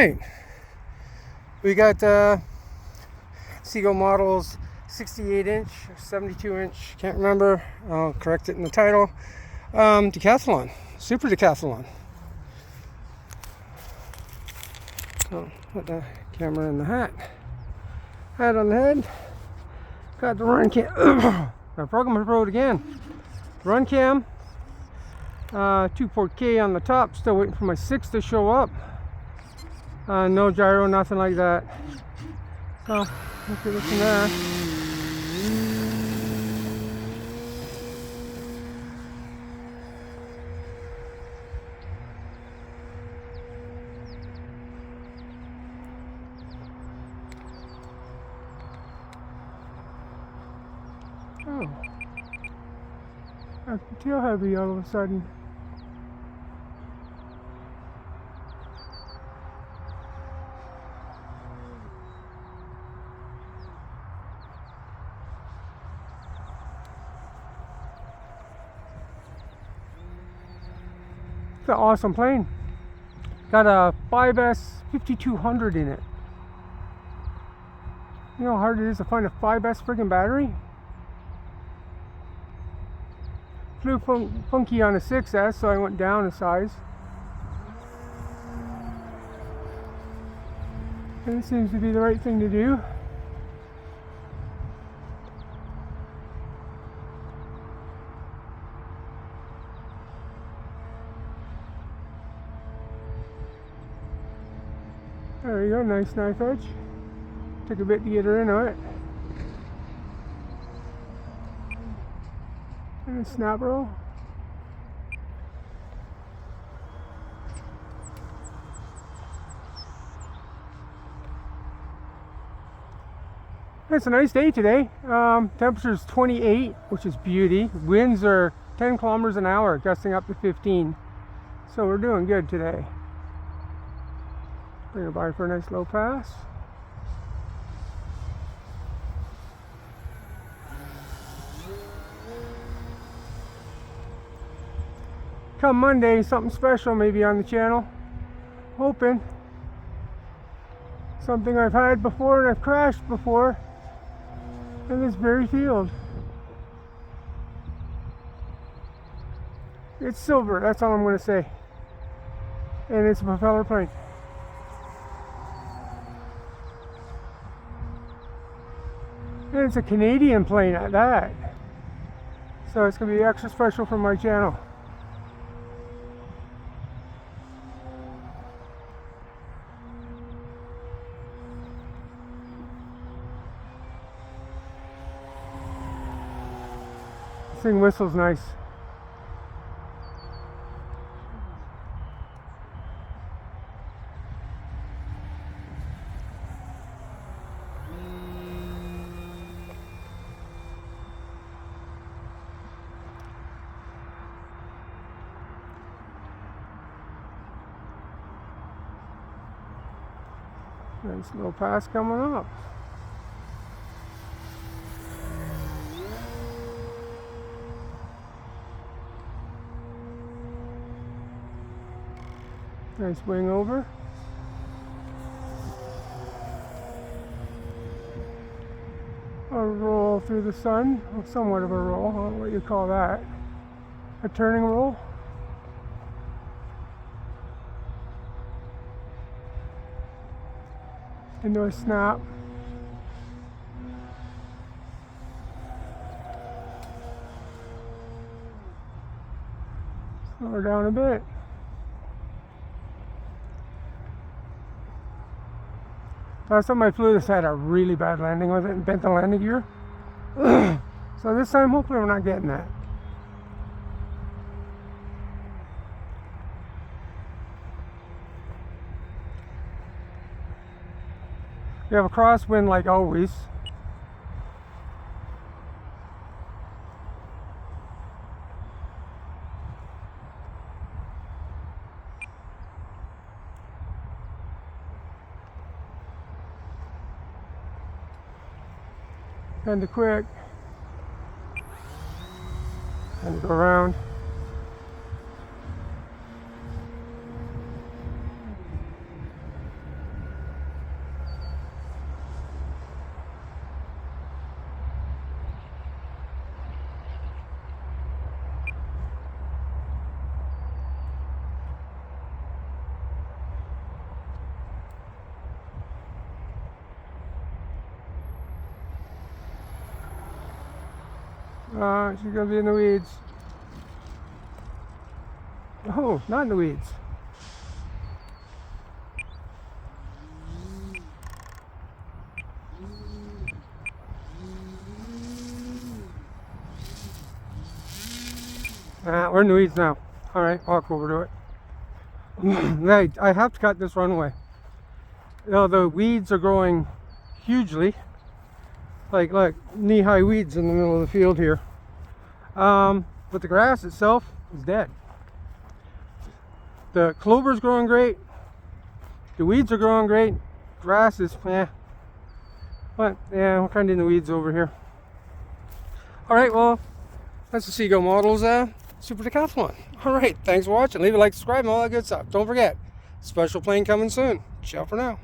right, we got Seagull models 68 inch, 72 inch, can't remember, I'll correct it in the title. Decathlon, super decathlon. So put the camera in the hat on the head. Got the run cam. I broke it again. Run cam, 2.4K on the top. Still waiting for my 6 to show up. No gyro, nothing like that. So look at this in there. Oh, I can tell heavy all of a sudden. It's an awesome plane. Got a 5S 5200 in it. You know how hard it is to find a 5S friggin' battery? Flew funky on a 6S, so I went down a size. And it seems to be the right thing to do. There you go, nice knife edge. Took a bit to get her into it. And a snap roll. It's a nice day today. Temperature is 28, which is beauty. Winds are 10 kilometers an hour, gusting up to 15. So we're doing good today. Bring it by for a nice low pass. Come Monday, something special maybe on the channel. Hoping. Something I've had before and I've crashed before in this very field. It's silver, that's all I'm going to say. And it's a propeller plane. And it's a Canadian plane at that. So it's going to be extra special for my channel. This thing whistles nice. Nice little pass coming up. Nice wing over. A roll through the sun, well, somewhat of a roll, I don't know what you call that. A turning roll. Into a snap. Slow her down a bit. Last time I flew this, I had a really bad landing with it and bent the landing gear. So this time, hopefully we're not getting that. We have a crosswind like always. Kind of quick. And go around. She's gonna be in the weeds. Oh, not in the weeds. We're in the weeds now. All right, walk over to it. Right, I have to cut this runway. You know, the weeds are growing hugely, like knee-high weeds in the middle of the field here. But the grass itself is dead. The clover's growing great. The weeds are growing great. Grass is, but yeah, we're kind of in the weeds over here. All right, well, that's the Seagull Models Super Decathlon. All right, thanks for watching. Leave a like, subscribe, and all that good stuff. Don't forget, special plane coming soon. Ciao for now.